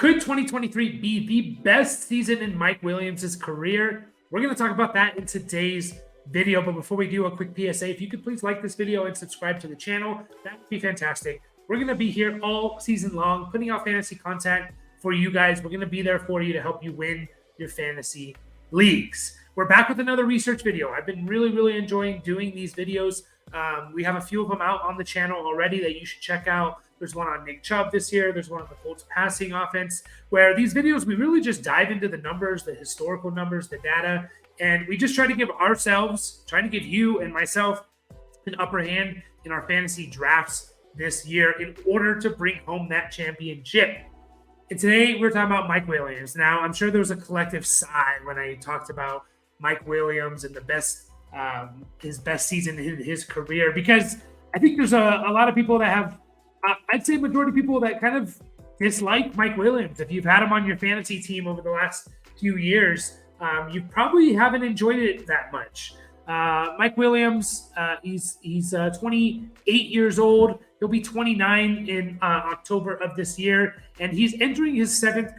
Could 2023 be the best season in Mike Williams' career? We're going to talk about that in today's video. But before we do, a quick PSA. If you could please like this video and subscribe to the channel, that would be fantastic. We're going to be here all season long, putting out fantasy content for you guys. We're going to be there for you to help you win your fantasy leagues. We're back with another research video. I've been really enjoying doing these videos. We have a few of them out on the channel already that you should check out. There's one on Nick Chubb this year. There's one on the Colts passing offense, where these videos, we really just dive into the numbers, the historical numbers, the data, and we just try to give ourselves, trying to give you and myself an upper hand in our fantasy drafts this year in order to bring home that championship. And today we're talking about Mike Williams. Now, I'm sure there was a collective sigh when I talked about Mike Williams and his best season in his career, because I think there's a lot of people that have, I'd say majority of people that kind of dislike Mike Williams. If you've had him on your fantasy team over the last few years, you probably haven't enjoyed it that much. Mike Williams, he's 28 years old. He'll be 29 in October of this year, and he's entering his seventh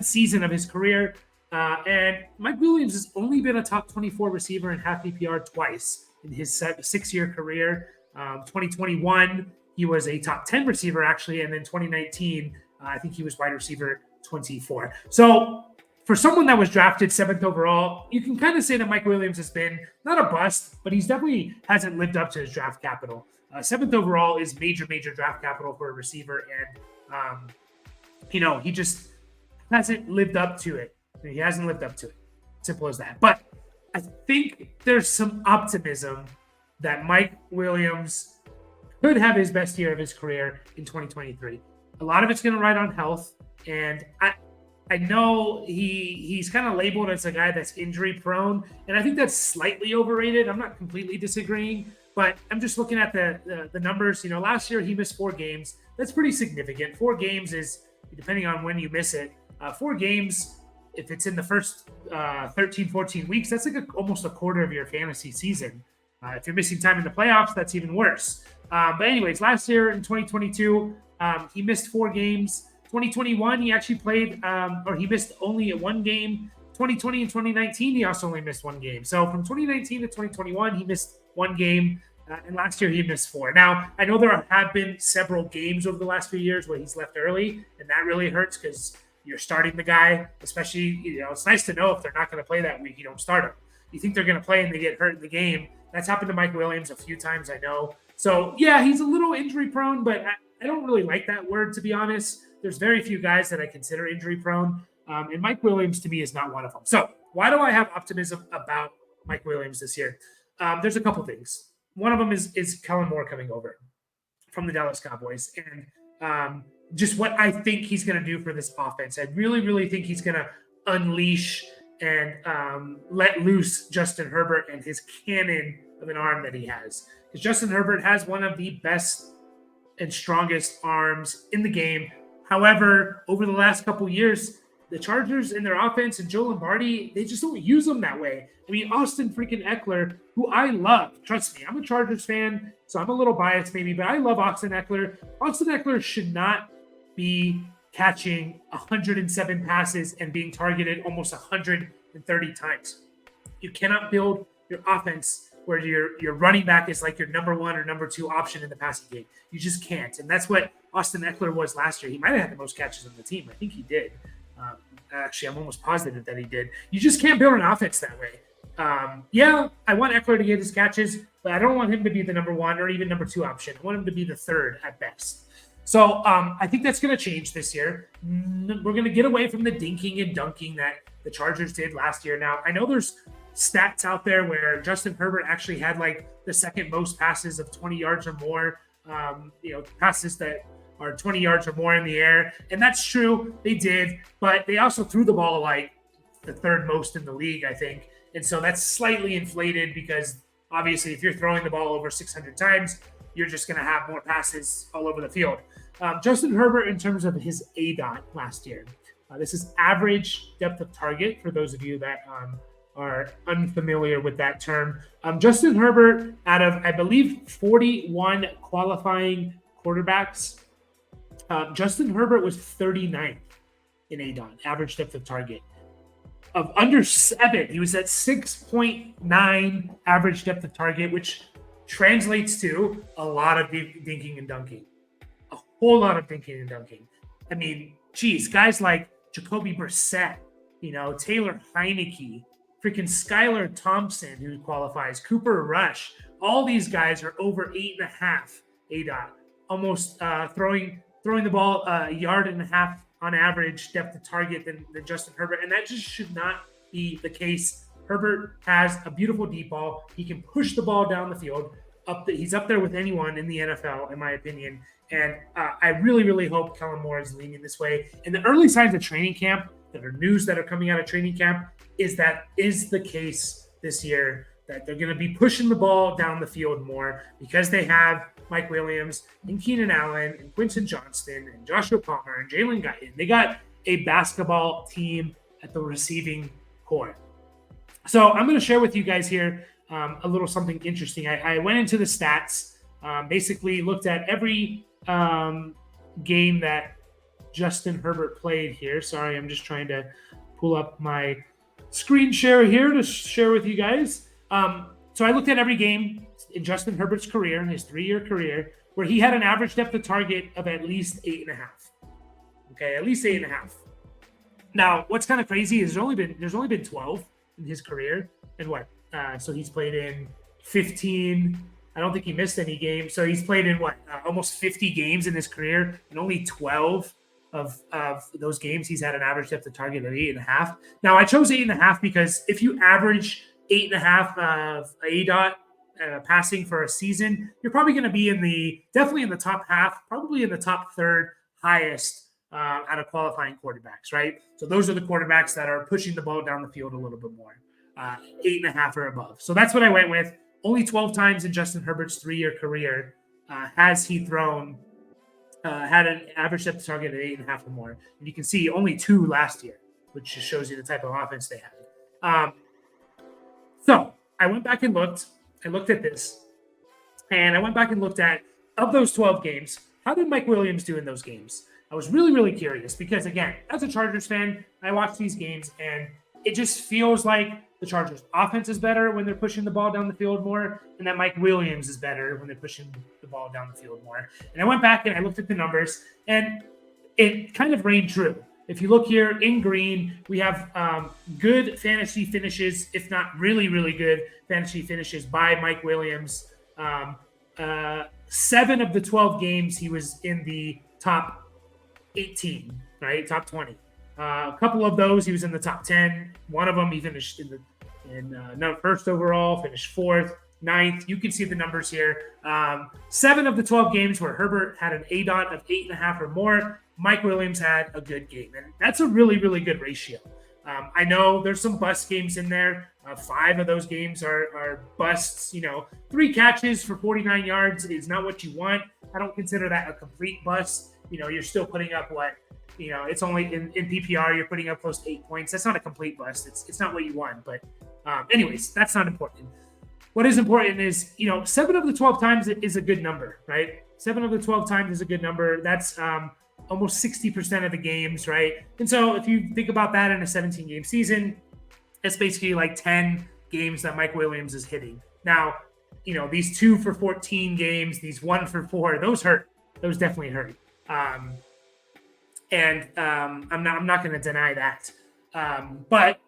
season of his career. And Mike Williams has only been a top 24 receiver in half PPR twice in his 6-year career. 2021, he was a top 10 receiver, actually. And then 2019, I think he was wide receiver 24. So for someone that was drafted 7th overall, you can kind of say that Mike Williams has been not a bust, but he's definitely hasn't lived up to his draft capital. 7th overall is major draft capital for a receiver. And, he just hasn't lived up to it. He hasn't lived up to it. Simple as that. But I think there's some optimism that Mike Williams could have his best year of his career in 2023. A lot of it's going to ride on health. And I know he's kind of labeled as a guy that's injury prone. And I think that's slightly overrated. I'm not completely disagreeing, but I'm just looking at the numbers. Last year he missed 4 games. That's pretty significant. 4 games is, depending on when you miss it, 4 games, if it's in the first 13, 14 weeks, that's like almost a quarter of your fantasy season. If you're missing time in the playoffs, that's even worse. But anyways, last year in 2022, he missed 4 games. 2021, he actually played, or he missed only 1 game. 2020 and 2019, he also only missed 1 game. So from 2019 to 2021, he missed 1 game. And last year, he missed 4. Now, I know there have been several games over the last few years where he's left early, and that really hurts because you're starting the guy, especially, it's nice to know if they're not going to play that week, you don't start him. You think they're going to play and they get hurt in the game. That's happened to Mike Williams a few times, I know. So, yeah, he's a little injury prone, but I don't really like that word, to be honest. There's very few guys that I consider injury prone, and Mike Williams, to me, is not one of them. So why do I have optimism about Mike Williams this year? There's a couple things. One of them is Kellen Moore coming over from the Dallas Cowboys, and just what I think he's going to do for this offense. I really think he's going to unleash and let loose Justin Herbert and his cannon of an arm that he has. Because Justin Herbert has one of the best and strongest arms in the game. However, over the last couple of years, the Chargers and their offense and Joe Lombardi, they just don't use them that way. I mean, Austin freaking Eckler, who I love, trust me, I'm a Chargers fan, so I'm a little biased maybe, but I love Austin Eckler. Austin Eckler should not be catching 107 passes and being targeted almost 130 times. You cannot build your offense where your running back is like your number 1 or number 2 option in the passing game. You just can't. And that's what Austin Eckler was last year. He might have had the most catches on the team. I think he did. Actually, I'm almost positive that he did. You just can't build an offense that way. Yeah, I want Eckler to get his catches, but I don't want him to be the number 1 or even number 2 option. I want him to be the 3rd at best. So I think that's going to change this year. We're going to get away from the dinking and dunking that the Chargers did last year. Now, I know there's stats out there where Justin Herbert actually had like the 2nd most passes of 20 yards or more, passes that are 20 yards or more in the air. And that's true. They did, but they also threw the ball like the 3rd most in the league, I think. And so that's slightly inflated because obviously if you're throwing the ball over 600 times, you're just going to have more passes all over the field. Justin Herbert, in terms of his ADOT last year, this is average depth of target for those of you that are unfamiliar with that term. Justin Herbert, out of, I believe, 41 qualifying quarterbacks, Justin Herbert was 39th in ADOT, average depth of target. Of under 7, he was at 6.9 average depth of target, which translates to a lot of dinking and dunking. A whole lot of dinking and dunking. I mean, geez, guys like Jacoby Brissett, Taylor Heineke, freaking Skylar Thompson, who qualifies, Cooper Rush. All these guys are over 8.5 ADOT, almost throwing the ball a yard and a half on average depth of target than Justin Herbert. And that just should not be the case. Herbert has a beautiful deep ball. He can push the ball down the field. He's up there with anyone in the NFL, in my opinion. And I really, really hope Kellen Moore is leaning this way. And the early signs of training camp, that are news that are coming out of training camp, is the case this year, that they're going to be pushing the ball down the field more because they have Mike Williams and Keenan Allen and Quinton Johnston and Joshua Palmer and Jalen Guyton. They got a basketball team at the receiving core. So I'm going to share with you guys here a little something interesting. I went into the stats, basically looked at every game that Justin Herbert played here. Sorry, I'm just trying to pull up my screen share here to share with you guys. So I looked at every game in Justin Herbert's career, in his 3-year career, where he had an average depth of target of at least 8.5. Okay, at least 8.5. Now, what's kind of crazy is there's only been 12 in his career, and so he's played in 15. I don't think he missed any games. So he's played in almost 50 games in his career, and only 12 of those games he's had an average depth of target of 8.5. Now, I chose 8.5 because if you average 8.5 of ADOT passing for a season, you're probably going to be definitely in the top half, probably in the top third highest out of qualifying quarterbacks, right? So those are the quarterbacks that are pushing the ball down the field a little bit more, 8.5 or above. So that's what I went with. Only 12 times in Justin Herbert's 3-year career has he thrown, had an average depth target of 8.5 or more. And you can see only 2 last year, which just shows you the type of offense they had. So I went back and looked. I looked at this. And I went back and looked at, of those 12 games, how did Mike Williams do in those games? I was really, really curious because, again, as a Chargers fan, I watch these games and it just feels like the Chargers' offense is better when they're pushing the ball down the field more, and that Mike Williams is better when they're pushing the ball down the field more. And I went back and I looked at the numbers, and it kind of rang true. If you look here in green, we have good fantasy finishes, if not really, really good fantasy finishes by Mike Williams. 7 of the 12 games, he was in the top 18, right? Top 20. A couple of those, he was in the top 10. One of them, he finished in first overall, finished 4th, 9th. You can see the numbers here. 7 of the 12 games where Herbert had an ADOT of 8.5 or more, Mike Williams had a good game. And that's a really, really good ratio. I know there's some bust games in there. 5 of those games are busts. 3 catches for 49 yards is not what you want. I don't consider that a complete bust. You're still putting up it's only in PPR, you're putting up close to 8 points. That's not a complete bust. It's not what you want. But anyways, that's not important. What is important is, 7 of the 12 times is a good number, right? 7 of the 12 times is a good number. That's almost 60% of the games, right? And so if you think about that in a 17-game season, it's basically like 10 games that Mike Williams is hitting. Now, these 2 for 14 games, these 1 for 4, those hurt. Those definitely hurt. And I'm not going to deny that. But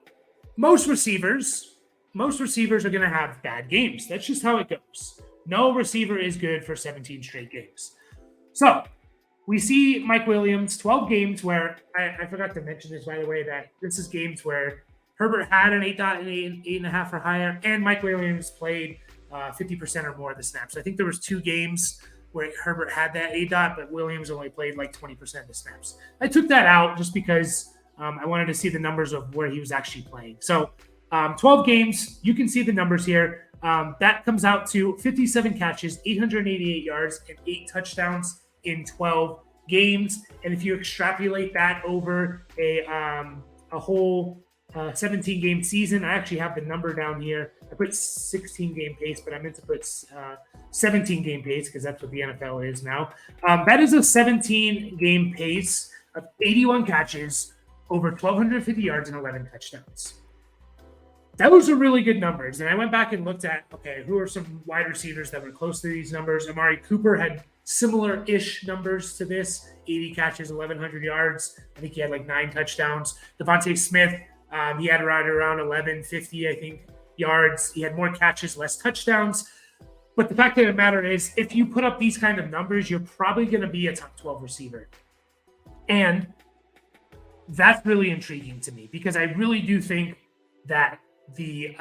most receivers are going to have bad games. That's just how it goes. No receiver is good for 17 straight games. So we see Mike Williams, 12 games where I forgot to mention this, by the way, that this is games where Herbert had an 8.5 or higher, and Mike Williams played 50% or more of the snaps. I think there was 2 games where Herbert had that ADOT, but Williams only played like 20% of the snaps. I took that out just because I wanted to see the numbers of where he was actually playing. So 12 games, you can see the numbers here. That comes out to 57 catches, 888 yards, and 8 touchdowns in 12 games. And if you extrapolate that over a whole 17 game season. I actually have the number down here. I put 16 game pace, but I meant to put 17 game pace because that's what the NFL is now. That is a 17 game pace of 81 catches, over 1,250 yards, and 11 touchdowns. Those are really good numbers. And I went back and looked at, okay, who are some wide receivers that were close to these numbers? Amari Cooper had similar-ish numbers to this, 80 catches, 1,100 yards. I think he had like 9 touchdowns. Devontae Smith, he had right around 1,150, I think, yards. He had more catches, less touchdowns. But the fact of the matter is, if you put up these kind of numbers, you're probably going to be a top 12 receiver. And that's really intriguing to me because I really do think that the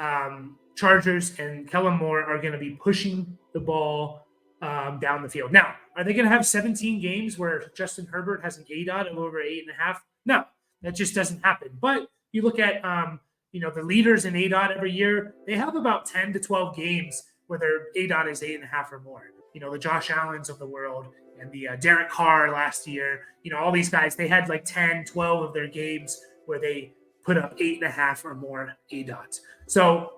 Chargers and Kellen Moore are going to be pushing the ball down the field. Now, are they going to have 17 games where Justin Herbert has an ADOT of over 8.5? No, that just doesn't happen. But you look at the leaders in ADOT every year, they have about 10 to 12 games where their ADOT is 8.5 or more. The Josh Allens of the world and the Derek Carr last year, all these guys, they had like 10, 12 of their games where they put up 8.5 or more ADOT. So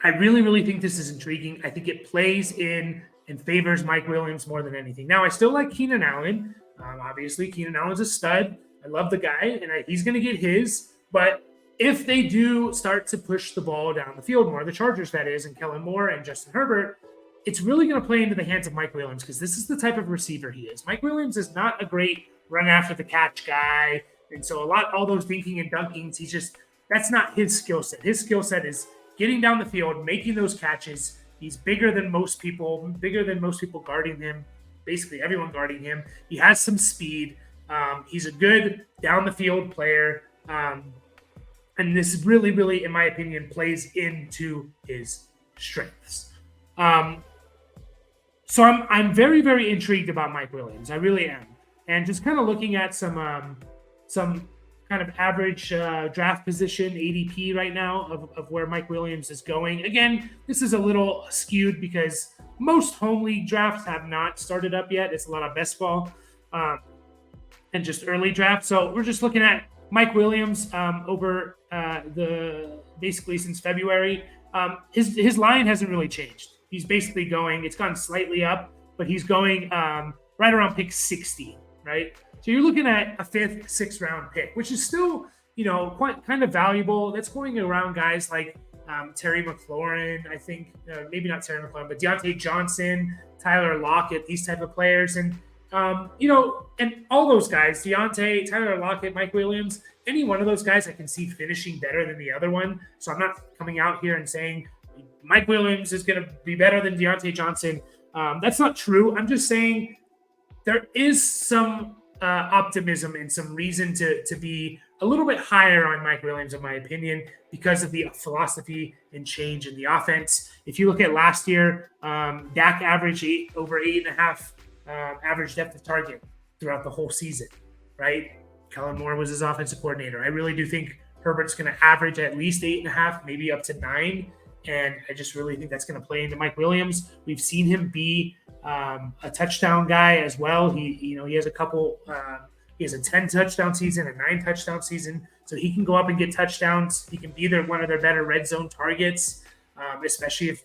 I really, really think this is intriguing. I think it plays in and favors Mike Williams more than anything. Now, I still like Keenan Allen. Obviously, Keenan Allen's a stud. I love the guy, and he's going to get his. But if they do start to push the ball down the field more, the Chargers, that is, and Kellen Moore and Justin Herbert, it's really going to play into the hands of Mike Williams because this is the type of receiver he is. Mike Williams is not a great run after the catch guy. And so all those dinking and dunkings, that's not his skill set. His skill set is getting down the field, making those catches. He's bigger than most people guarding him, basically everyone guarding him. He has some speed. He's a good down the field player. And this really, really, in my opinion, plays into his strengths. So I'm very, very intrigued about Mike Williams. I really am. And just kind of looking at some kind of average draft position, ADP right now of where Mike Williams is going. Again, this is a little skewed because most home league drafts have not started up yet. It's a lot of best ball and just early draft. So we're just looking at Mike Williams over basically since February. His line hasn't really changed. He's basically it's gone slightly up, but he's going right around pick 60, right? So you're looking at a 5th, 6th round pick, which is still, quite kind of valuable. That's going around guys like Terry McLaurin, I think, maybe not Terry McLaurin, but Deontay Johnson, Tyler Lockett, these type of players. And, and all those guys, Deontay, Tyler Lockett, Mike Williams, any one of those guys I can see finishing better than the other one. So I'm not coming out here and saying Mike Williams is going to be better than Deontay Johnson. That's not true. I'm just saying there is some optimism and some reason to be a little bit higher on Mike Williams, in my opinion, because of the philosophy and change in the offense. If you look at last year, Dak averaged over 8.5 average depth of target throughout the whole season, right? Kellen Moore was his offensive coordinator. I really do think Herbert's going to average at least 8.5, maybe up to 9. And I just really think that's going to play into Mike Williams. We've seen him be a touchdown guy as well. He has a couple. He has a 10 touchdown season, a 9 touchdown season, so he can go up and get touchdowns. He can be one of their better red zone targets, especially if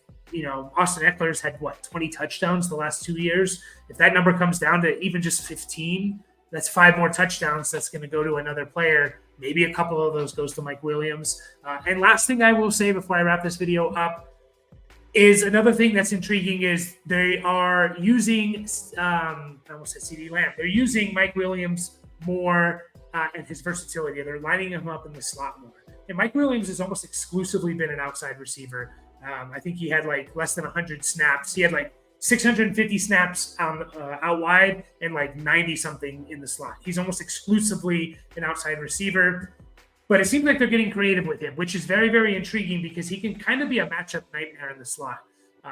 Austin Eckler's had 20 touchdowns the last 2 years. If that number comes down to even just 15, that's 5 more touchdowns. That's going to go to another player. Maybe a couple of those goes to Mike Williams. And last thing I will say before I wrap this video up is another thing that's intriguing is they are using, I almost said CeeDee Lamb. They're using Mike Williams more and his versatility. They're lining him up in the slot more. And Mike Williams has almost exclusively been an outside receiver. I think he had less than 100 snaps. He had 650 snaps out wide and 90 something in the slot. He's almost exclusively an outside receiver, but it seems like they're getting creative with him, which is very, very intriguing because he can kind of be a matchup nightmare in the slot.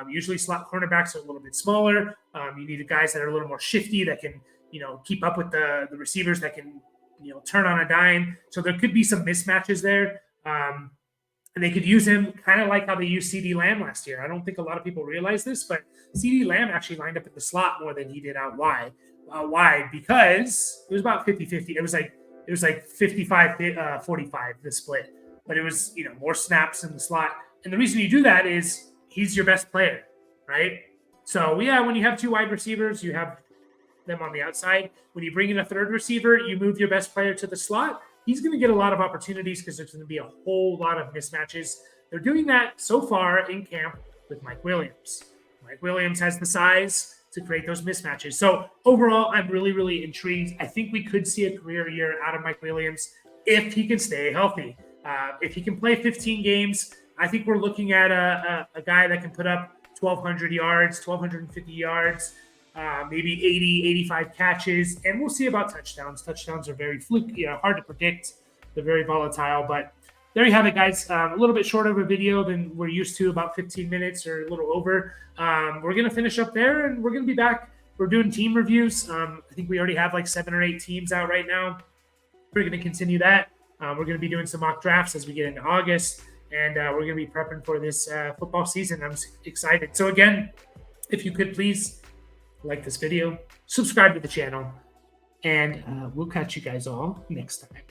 Usually slot cornerbacks are a little bit smaller. You need guys that are a little more shifty that can, keep up with the receivers that can, turn on a dime. So there could be some mismatches there. And they could use him kind of like how they used CeeDee Lamb last year. I don't think a lot of people realize this, but CeeDee Lamb actually lined up in the slot more than he did out wide because it was about 50-50. It was like 55-45, the split. but it was, more snaps in the slot. And the reason you do that is he's your best player, right? So yeah, when you have two wide receivers, you have them on the outside. When you bring in a third receiver, you move your best player to the slot. He's going to get a lot of opportunities because there's going to be a whole lot of mismatches. They're doing that so far in camp with Mike Williams. Mike Williams has the size to create those mismatches. So overall, I'm really, really intrigued. I think we could see a career year out of Mike Williams if he can stay healthy. If he can play 15 games, I think we're looking at a guy that can put up 1,200 yards, 1,250 yards, maybe 80, 85 catches, and we'll see about touchdowns. Touchdowns are very fluky, hard to predict. They're very volatile, but there you have it, guys. A little bit short of a video than we're used to, about 15 minutes or a little over. We're going to finish up there, and we're going to be back. We're doing team reviews. I think we already have like 7 or 8 teams out right now. We're going to continue that. We're going to be doing some mock drafts as we get into August, and we're going to be prepping for this football season. I'm excited. So again, if you could please like this video, subscribe to the channel, and we'll catch you guys all next time.